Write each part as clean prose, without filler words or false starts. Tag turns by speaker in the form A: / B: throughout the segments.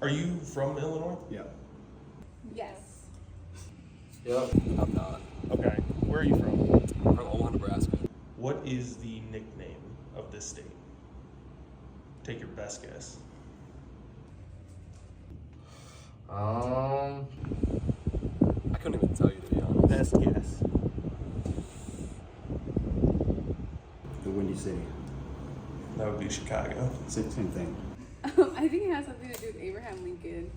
A: Are you from Illinois?
B: Yeah.
C: Yes.
D: Yep. I'm not.
A: Okay. Where are you from?
D: I'm from Omaha, Nebraska.
A: What is the nickname of this state? Take your best guess.
D: I couldn't even tell you, to be honest.
A: Best guess.
B: The Windy City.
A: That would be Chicago.
B: Same thing.
C: I think it has something to do with Abraham Lincoln.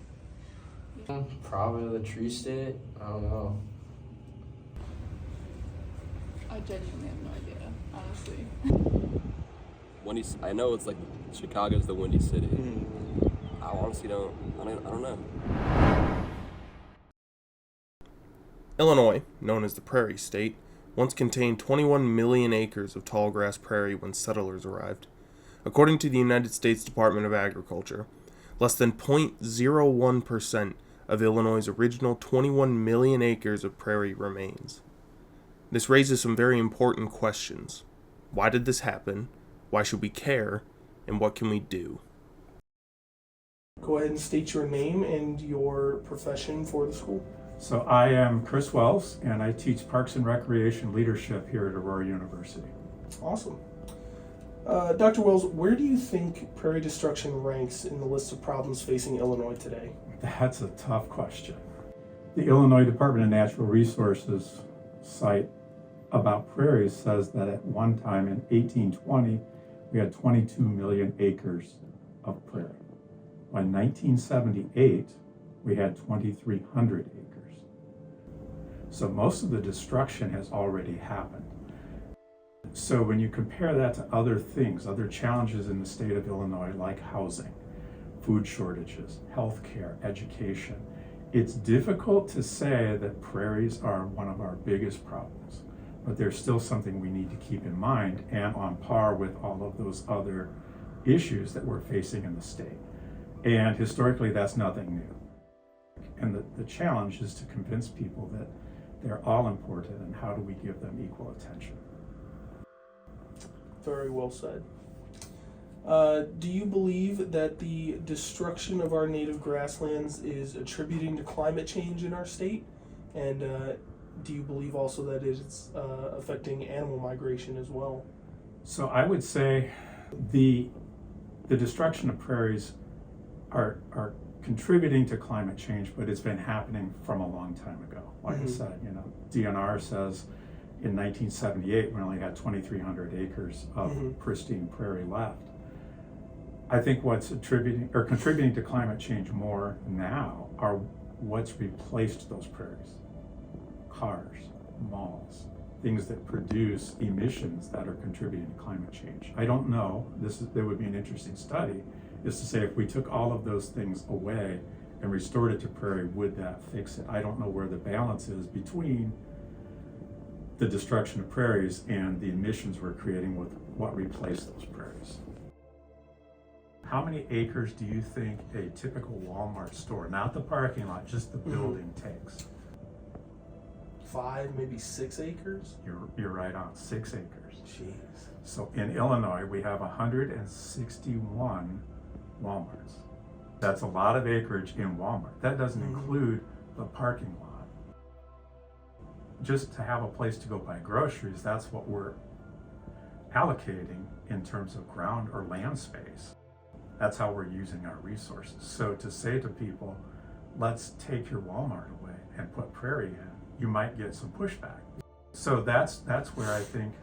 D: Probably the Tree State. I don't know.
C: I genuinely have no idea, honestly.
D: Windy. I know it's like Chicago's the Windy City. I honestly don't. I don't know.
A: Illinois, known as the Prairie State, once contained 21 million acres of tall grass prairie when settlers arrived. According to the United States Department of Agriculture, less than 0.01% of Illinois' original 21 million acres of prairie remains. This raises some very important questions. Why did this happen? Why should we care? And what can we do? Go ahead and state your name and your profession for the school.
E: So I am Chris Wells, and I teach Parks and Recreation Leadership here at Aurora University.
A: Awesome. Dr. Wells, where do you think prairie destruction ranks in the list of problems facing Illinois today?
E: That's a tough question. The Illinois Department of Natural Resources site about prairies says that at one time in 1820, we had 22 million acres of prairie. By 1978, we had 2,300 acres. So most of the destruction has already happened. So when you compare that to other things, other challenges in the state of Illinois, like housing, food shortages, healthcare, education, it's difficult to say that prairies are one of our biggest problems, but there's still something we need to keep in mind and on par with all of those other issues that we're facing in the state. And historically, that's nothing new. And the challenge is to convince people that they're all important and how do we give them equal attention.
A: Very well said. Do you believe that the destruction of our native grasslands is attributing to climate change in our state? And do you believe also that it's affecting animal migration as well?
E: So I would say the destruction of prairies are contributing to climate change, but it's been happening from a long time ago. Like I said, DNR says in 1978 we only had 2,300 acres of pristine prairie left. I think what's contributing to climate change more now are what's replaced those prairies. Cars, malls, things that produce emissions that are contributing to climate change. I don't know, there would be an interesting study, is to say if we took all of those things away and restored it to prairie, would that fix it? I don't know where the balance is between the destruction of prairies and the emissions we're creating with what replaced those prairies. How many acres do you think a typical Walmart store, not the parking lot, just the building takes?
A: 5, maybe 6 acres?
E: You're right on, 6 acres.
A: Jeez.
E: So in Illinois, we have 161 Walmarts. That's a lot of acreage in Walmart. That doesn't include the parking lot. Just to have a place to go buy groceries, that's what we're allocating in terms of ground or land space. That's how we're using our resources. So to say to people, let's take your Walmart away and put prairie in, you might get some pushback. So that's where I think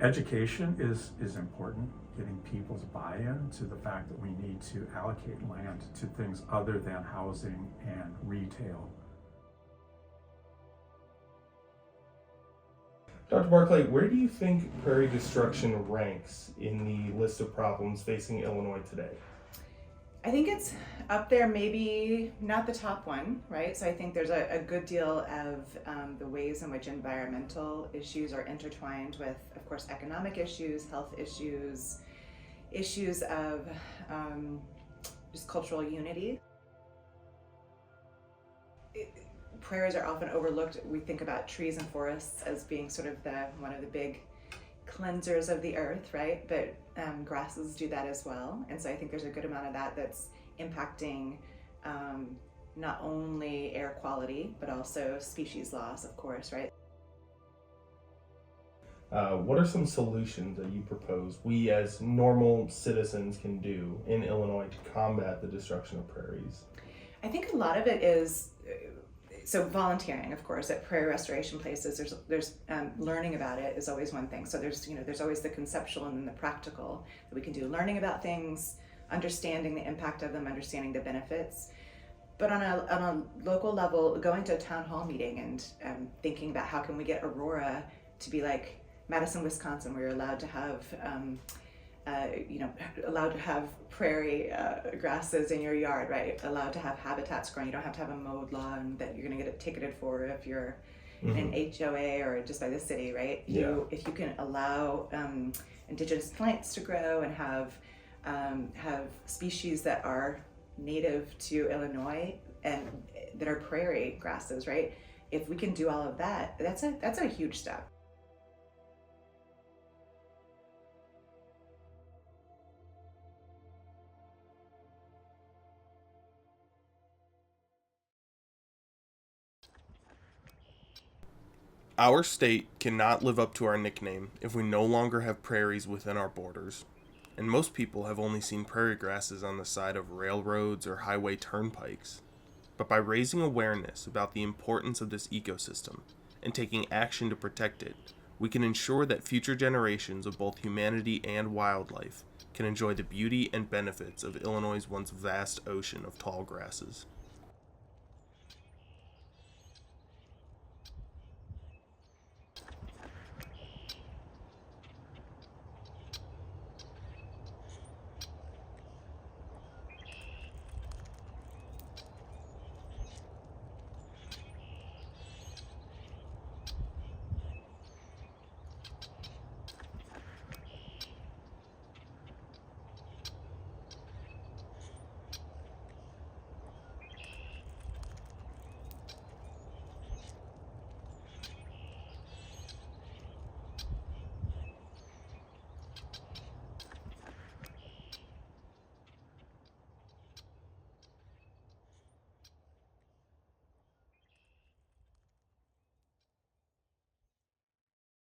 E: education is important, getting people's buy-in to the fact that we need to allocate land to things other than housing and retail.
A: Dr. Barclay, where do you think prairie destruction ranks in the list of problems facing Illinois today?
F: I think it's up there, maybe not the top one, right? So I think there's a good deal of the ways in which environmental issues are intertwined with, of course, economic issues, health issues, issues of just cultural unity. Prairies are often overlooked. We think about trees and forests as being sort of one of the big cleansers of the earth, right? But grasses do that as well. And so I think there's a good amount of that that's impacting not only air quality, but also species loss, of course, right?
A: What are some solutions that you propose we as normal citizens can do in Illinois to combat the destruction of prairies?
F: I think a lot of it is so volunteering, of course, at prairie restoration places. There's learning about it is always one thing. So there's always the conceptual and then the practical that we can do. Learning about things, understanding the impact of them, understanding the benefits. But on a local level, going to a town hall meeting and thinking about how can we get Aurora to be like Madison, Wisconsin, where you're allowed to have prairie grasses in your yard, right? Allowed to have habitats growing. You don't have to have a mowed lawn that you're going to get ticketed for if you're in an HOA or just by the city, right? If you can allow indigenous plants to grow and have species that are native to Illinois and that are prairie grasses, right? If we can do all of that, that's a huge step.
A: Our state cannot live up to our nickname if we no longer have prairies within our borders. And most people have only seen prairie grasses on the side of railroads or highway turnpikes. But by raising awareness about the importance of this ecosystem and taking action to protect it, we can ensure that future generations of both humanity and wildlife can enjoy the beauty and benefits of Illinois' once vast ocean of tall grasses.